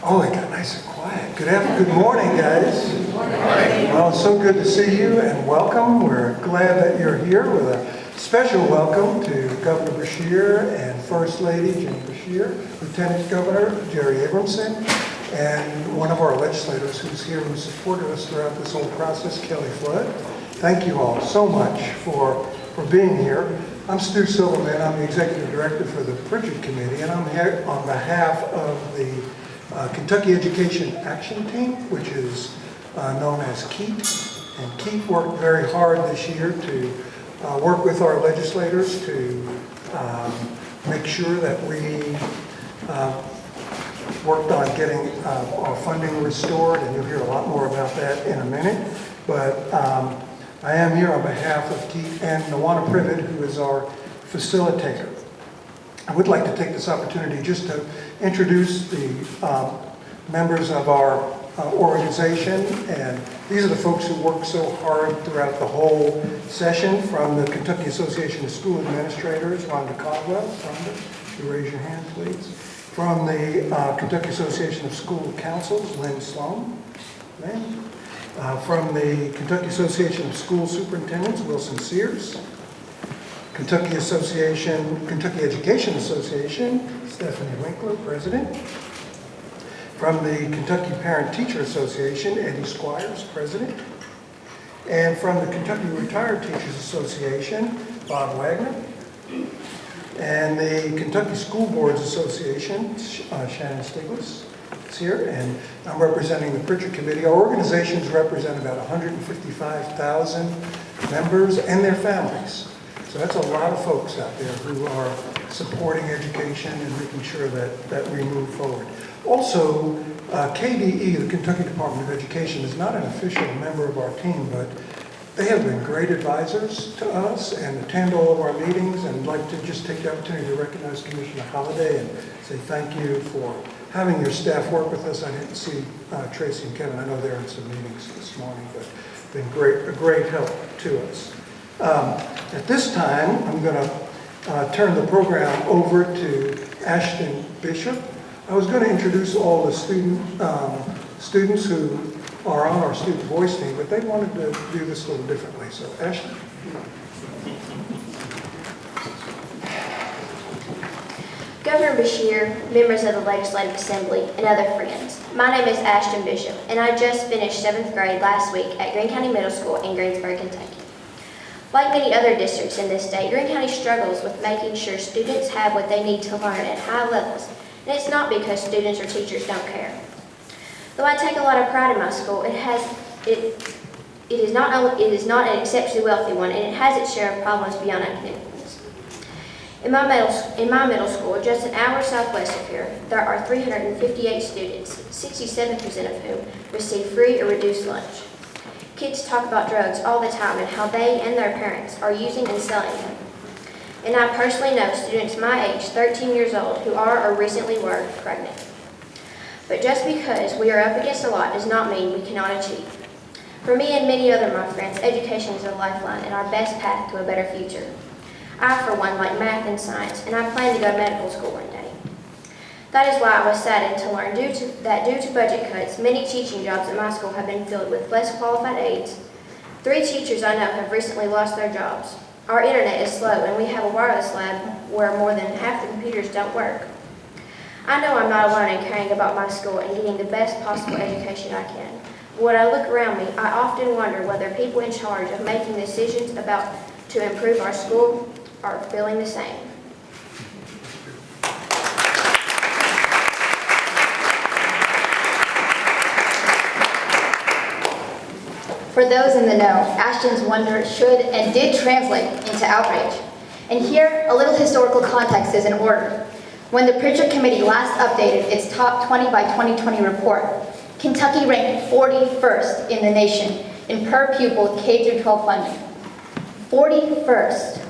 Oh, it got nice and quiet. Good morning, guys. Good morning. Well, it's so good to see you and welcome. We're glad that you're here with a special welcome to Governor Beshear and First Lady Jane Beshear, Lieutenant Governor Jerry Abramson, and one of our legislators who's here who supported us throughout this whole process, Kelly Flood. Thank you all so much for being here. I'm Stu Silverman. I'm the Executive Director for the Pritchard Committee, and I'm here on behalf of the Kentucky Education Action Team, which is known as KEEP. And KEEP worked very hard this year to work with our legislators to make sure that we worked on getting our funding restored, and you'll hear a lot more about that in a minute. But I am here on behalf of KEEP and Nawana Privet, who is our facilitator. I would like to take this opportunity just to introduce the members of our organization, and these are the folks who work so hard throughout the whole session. From the Kentucky Association of School Administrators, Rhonda Caldwell. Rhonda, you raise your hand, please. From the Kentucky Association of School Councils, Lynn Sloan. Lynn. From the Kentucky Association of School Superintendents, Wilson Sears. Kentucky Education Association, Stephanie Winkler, President. From the Kentucky Parent Teacher Association, Eddie Squires, President. And from the Kentucky Retired Teachers Association, Bob Wagner. And the Kentucky School Boards Association, Shannon Stiglitz is here, and I'm representing the Pritchard Committee. Our organizations represent about 155,000 members and their families. So that's a lot of folks out there who are supporting education and making sure that we move forward. Also, KDE, the Kentucky Department of Education, is not an official member of our team, but they have been great advisors to us and attend all of our meetings, and I'd like to just take the opportunity to recognize Commissioner Holliday and say thank you for having your staff work with us. I didn't see Tracy and Kevin. I know they're in some meetings this morning, but been a great help to us. At this time, I'm going to turn the program over to Ashton Bishop. I was going to introduce all the students who are on our student voice team, but they wanted to do this a little differently. So, Ashton. Governor Beshear, members of the Legislative Assembly, and other friends, my name is Ashton Bishop, and I just finished 7th grade last week at Greene County Middle School in Greensboro, Kentucky. Like many other districts in this state, Greene County struggles with making sure students have what they need to learn at high levels, and it's not because students or teachers don't care. Though I take a lot of pride in my school, it is not an exceptionally wealthy one, and it has its share of problems beyond academics. In my middle school, just an hour southwest of here, there are 358 students, 67% of whom receive free or reduced lunch. Kids talk about drugs all the time and how they and their parents are using and selling them. And I personally know students my age, 13 years old, who are or recently were pregnant. But just because we are up against a lot does not mean we cannot achieve. For me and many other my friends, education is a lifeline and our best path to a better future. I, for one, like math and science, and I plan to go to medical school one day. That is why I was saddened to learn due to budget cuts, many teaching jobs at my school have been filled with less qualified aides. 3 teachers I know have recently lost their jobs. Our internet is slow, and we have a wireless lab where more than half the computers don't work. I know I'm not alone in caring about my school and getting the best possible education I can. But when I look around me, I often wonder whether people in charge of making decisions to improve our school are feeling the same. For those in the know, Ashton's wonder should and did translate into outrage. And here, a little historical context is in order. When the Pritchard Committee last updated its Top 20 by 2020 report, Kentucky ranked 41st in the nation in per pupil K-12 funding. 41st.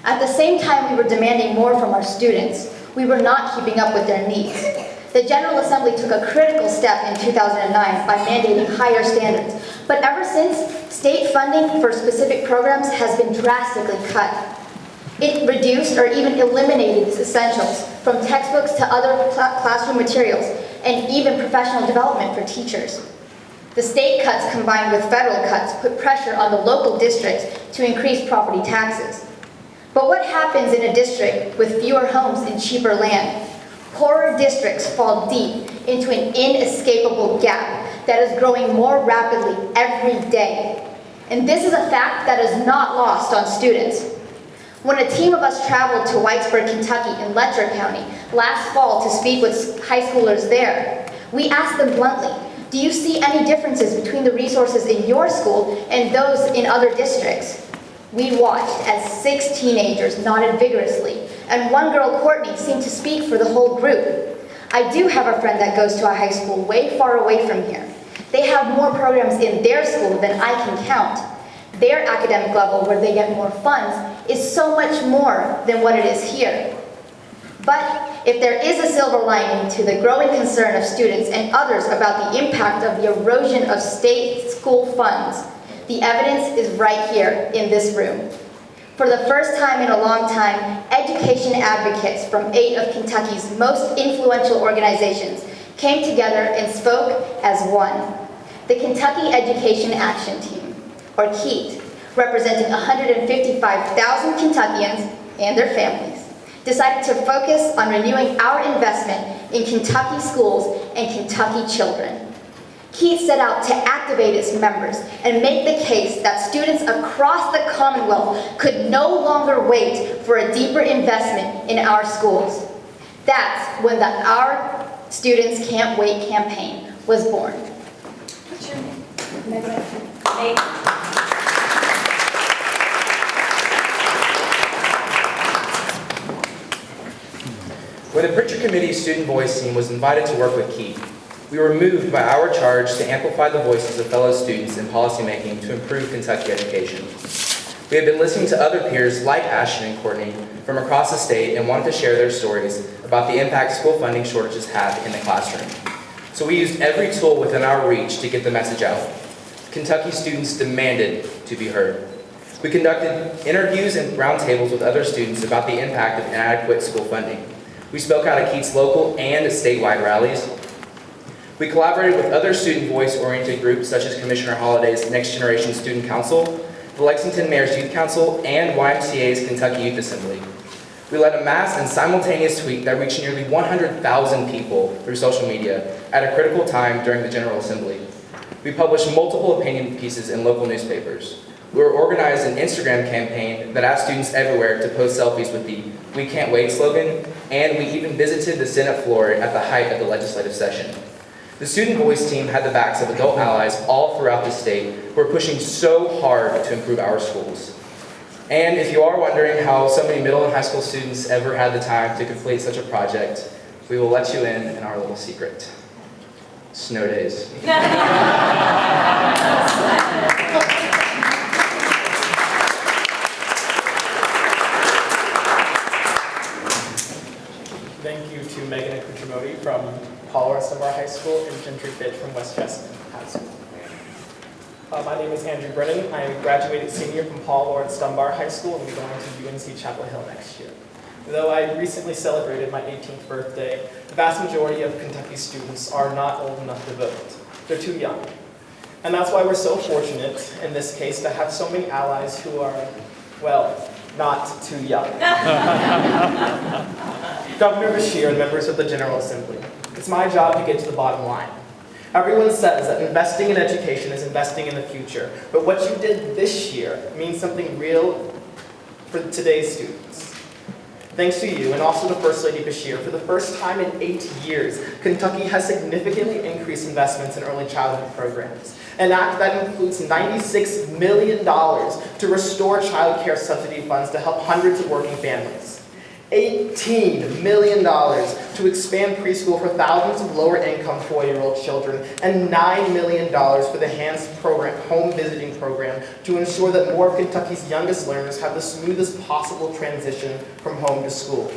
At the same time we were demanding more from our students, we were not keeping up with their needs. The General Assembly took a critical step in 2009 by mandating higher standards. But ever since, state funding for specific programs has been drastically cut. It reduced or even eliminated its essentials, from textbooks to other classroom materials, and even professional development for teachers. The state cuts combined with federal cuts put pressure on the local districts to increase property taxes. But what happens in a district with fewer homes and cheaper land? Poorer districts fall deep into an inescapable gap that is growing more rapidly every day. And this is a fact that is not lost on students. When a team of us traveled to Whitesburg, Kentucky in Letcher County last fall to speak with high schoolers there, we asked them bluntly, do you see any differences between the resources in your school and those in other districts? We watched as 6 teenagers nodded vigorously, and one girl, Courtney, seemed to speak for the whole group. I do have a friend that goes to a high school way far away from here. They have more programs in their school than I can count. Their academic level, where they get more funds, is so much more than what it is here. But if there is a silver lining to the growing concern of students and others about the impact of the erosion of state school funds, the evidence is right here in this room. For the first time in a long time, education advocates from 8 of Kentucky's most influential organizations came together and spoke as one. The Kentucky Education Action Team, or KEAT, representing 155,000 Kentuckians and their families, decided to focus on renewing our investment in Kentucky schools and Kentucky children. KEAT set out to activate its members and make the case that students across the Commonwealth could no longer wait for a deeper investment in our schools. That's when the Our Students Can't Wait campaign was born. What's your name? Megan. When the Pritchard Committee's student voice team was invited to work with KEAT, we were moved by our charge to amplify the voices of fellow students in policymaking to improve Kentucky education. We had been listening to other peers like Ashton and Courtney from across the state and wanted to share their stories about the impact school funding shortages have in the classroom. So we used every tool within our reach to get the message out. Kentucky students demanded to be heard. We conducted interviews and roundtables with other students about the impact of inadequate school funding. We spoke out at KEAT's local and statewide rallies. We collaborated with other student voice-oriented groups such as Commissioner Holliday's Next Generation Student Council, the Lexington Mayor's Youth Council, and YMCA's Kentucky Youth Assembly. We led a mass and simultaneous tweet that reached nearly 100,000 people through social media at a critical time during the General Assembly. We published multiple opinion pieces in local newspapers. We organized an Instagram campaign that asked students everywhere to post selfies with the "We Can't Wait" slogan, and we even visited the Senate floor at the height of the legislative session. The student voice team had the backs of adult allies all throughout the state who are pushing so hard to improve our schools. And if you are wondering how so many middle and high school students ever had the time to complete such a project, we will let you in our little secret. Snow days. Thank you to Megan and Kuchimodi from Paul Dunbar High School and Gentry Fitch from West Chestnut High School. My name is Andrew Brennan. I am a graduated senior from Paul Lawrence Dunbar High School and will be going to UNC Chapel Hill next year. Though I recently celebrated my 18th birthday, the vast majority of Kentucky students are not old enough to vote. They're too young. And that's why we're so fortunate, in this case, to have so many allies who are, well, not too young. Governor Beshear and members of the General Assembly, it's my job to get to the bottom line. Everyone says that investing in education is investing in the future, but what you did this year means something real for today's students. Thanks to you, and also to First Lady Beshear, for the first time in 8 years, Kentucky has significantly increased investments in early childhood programs. An act that includes $96 million to restore child care subsidy funds to help hundreds of working families. $18 million to expand preschool for thousands of lower-income 4-year-old children, and $9 million for the HANDS program, home visiting program, to ensure that more of Kentucky's youngest learners have the smoothest possible transition from home to school.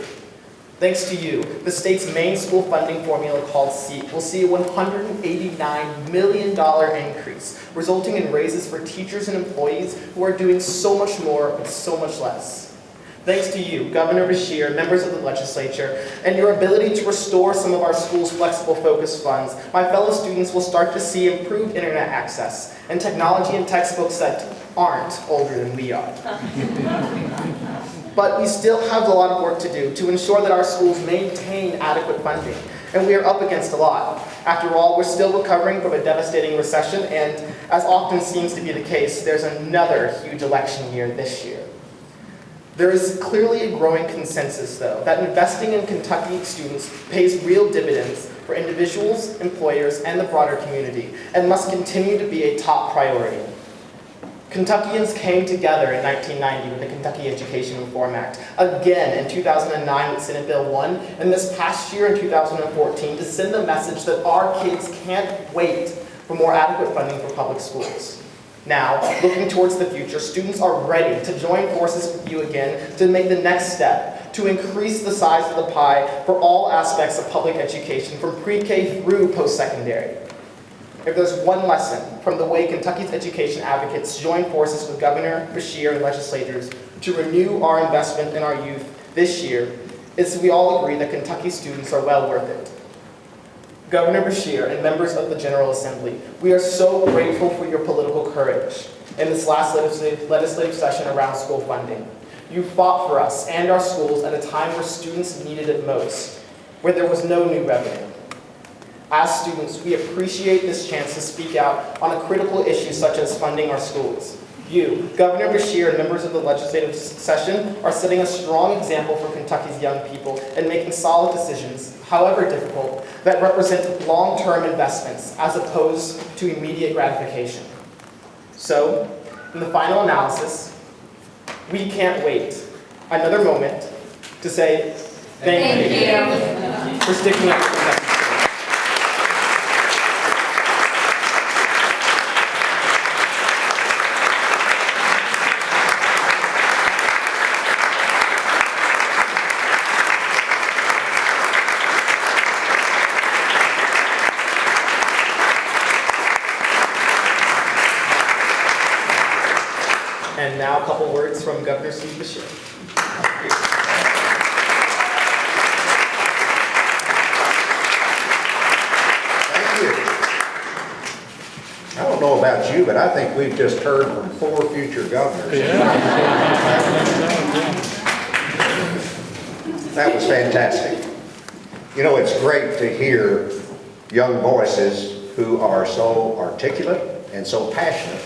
Thanks to you, the state's main school funding formula called SEEP will see a $189 million increase, resulting in raises for teachers and employees who are doing so much more with so much less. Thanks to you, Governor Beshear, members of the legislature, and your ability to restore some of our school's flexible focus funds, my fellow students will start to see improved internet access and technology and textbooks that aren't older than we are. But we still have a lot of work to do to ensure that our schools maintain adequate funding, and we are up against a lot. After all, we're still recovering from a devastating recession, and as often seems to be the case, there's another huge election year this year. There is clearly a growing consensus, though, that investing in Kentucky students pays real dividends for individuals, employers, and the broader community, and must continue to be a top priority. Kentuckians came together in 1990 with the Kentucky Education Reform Act, again in 2009 with Senate Bill 1, and this past year in 2014 to send the message that our kids can't wait for more adequate funding for public schools. Now, looking towards the future, students are ready to join forces with you again to make the next step, to increase the size of the pie for all aspects of public education, from pre-K through post-secondary. If there's one lesson from the way Kentucky's education advocates join forces with Governor Beshear and legislators to renew our investment in our youth this year, it's we all agree that Kentucky students are well worth it. Governor Beshear and members of the General Assembly, we are so grateful for your political courage in this last legislative session around school funding. You fought for us and our schools at a time where students needed it most, where there was no new revenue. As students, we appreciate this chance to speak out on a critical issue such as funding our schools. You, Governor Beshear, and members of the legislative session are setting a strong example for Kentucky's young people and making solid decisions, however difficult, that represent long-term investments as opposed to immediate gratification. So, in the final analysis, we can't wait another moment to say thank you for sticking up for Kentucky. And now a couple words from Governor Steve Beshear. Thank you. I don't know about you, but I think we've just heard from 4 future governors. That was fantastic. You know, it's great to hear young voices who are so articulate and so passionate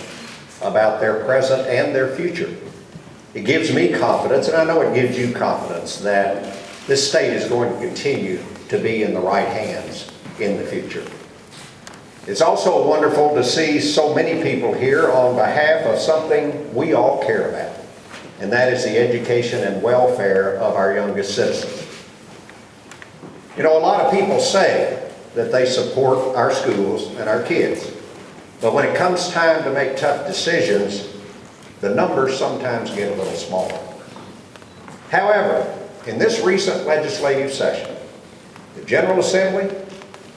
about their present and their future. It gives me confidence, and I know it gives you confidence, that this state is going to continue to be in the right hands in the future. It's also wonderful to see so many people here on behalf of something we all care about, and that is the education and welfare of our youngest citizens. You know, a lot of people say that they support our schools and our kids, but when it comes time to make tough decisions, the numbers sometimes get a little smaller. However, in this recent legislative session, the General Assembly,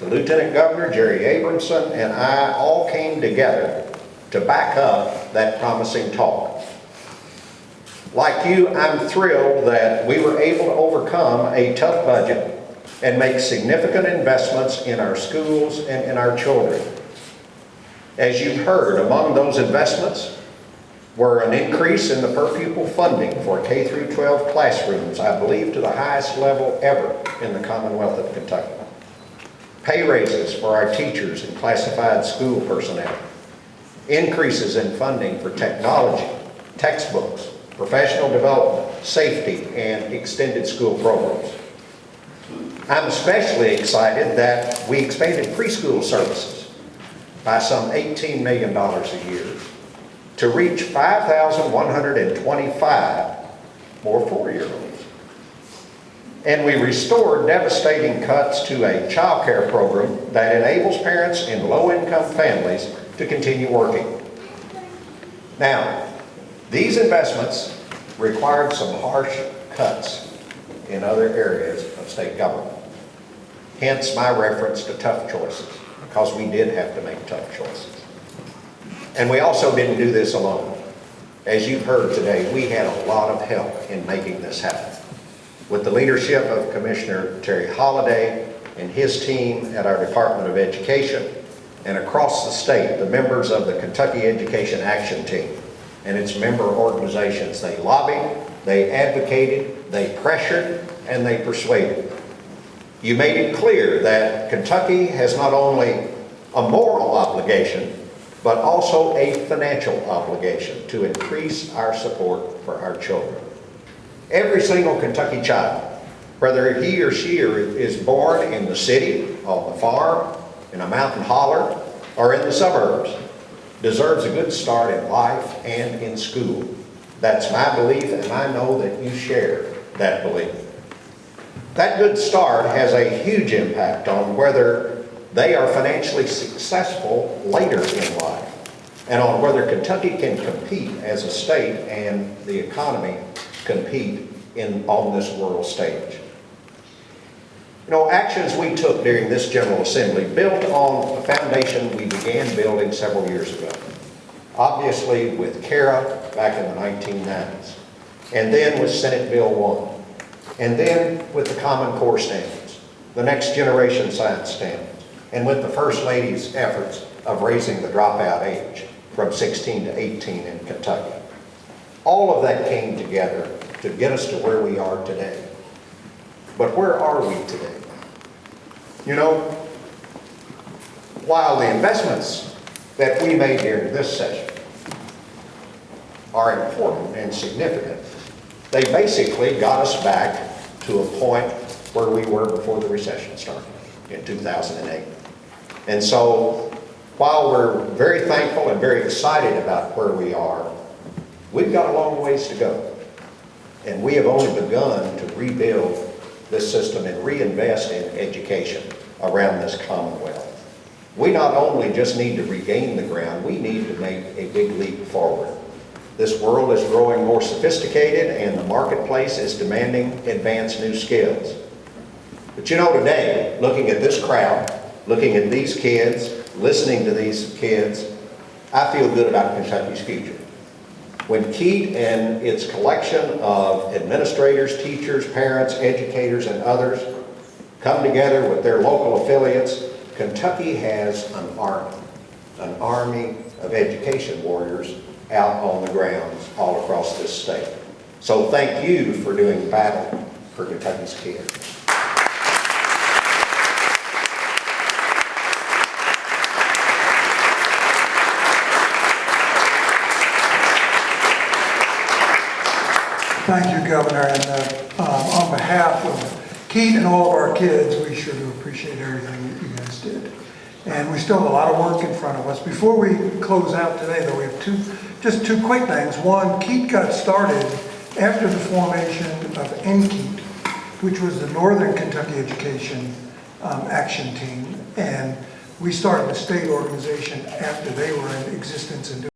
the Lieutenant Governor, Jerry Abramson, and I all came together to back up that promising talk. Like you, I'm thrilled that we were able to overcome a tough budget and make significant investments in our schools and in our children. As you've heard, among those investments were an increase in the per pupil funding for K through 12 classrooms, I believe to the highest level ever in the Commonwealth of Kentucky. Pay raises for our teachers and classified school personnel. Increases in funding for technology, textbooks, professional development, safety, and extended school programs. I'm especially excited that we expanded preschool services by some $18 million a year to reach 5,125 more 4-year-olds. And we restored devastating cuts to a child care program that enables parents in low-income families to continue working. Now, these investments required some harsh cuts in other areas of state government. Hence my reference to tough choices, because we did have to make tough choices. And we also didn't do this alone. As you've heard today, we had a lot of help in making this happen. With the leadership of Commissioner Terry Holliday and his team at our Department of Education, and across the state, the members of the Kentucky Education Action Team and its member organizations, they lobbied, they advocated, they pressured, and they persuaded. You made it clear that Kentucky has not only a moral obligation, but also a financial obligation to increase our support for our children. Every single Kentucky child, whether he or she is born in the city, on the farm, in a mountain holler, or in the suburbs, deserves a good start in life and in school. That's my belief, and I know that you share that belief. That good start has a huge impact on whether they are financially successful later in life, and on whether Kentucky can compete as a state and the economy compete on this world stage. You know, actions we took during this General Assembly built on a foundation we began building several years ago. Obviously with CARA back in the 1990s, and then with Senate Bill 1, and then with the Common Core standards, the Next Generation Science standards, and with the First Lady's efforts of raising the dropout age from 16 to 18 in Kentucky. All of that came together to get us to where we are today. But where are we today? You know, while the investments that we made during this session are important and significant, they basically got us back to a point where we were before the recession started in 2008. And so, while we're very thankful and very excited about where we are, we've got a long ways to go. And we have only begun to rebuild this system and reinvest in education around this Commonwealth. We not only just need to regain the ground, we need to make a big leap forward. This world is growing more sophisticated and the marketplace is demanding advanced new skills. But you know, today, looking at this crowd, looking at these kids, listening to these kids, I feel good about Kentucky's future. When KEAT and its collection of administrators, teachers, parents, educators, and others come together with their local affiliates, Kentucky has an army of education warriors out on the grounds all across this state. So thank you for doing battle for Kentucky's kids. Thank you, Governor, and on behalf of Keith and all of our kids, we sure do appreciate everything that you guys did. And we still have a lot of work in front of us. Before we close out today, though, we have just two quick things. One, Keith got started after the formation of NKEAT, which was the Northern Kentucky Education Action Team, and we started the state organization after they were in existence and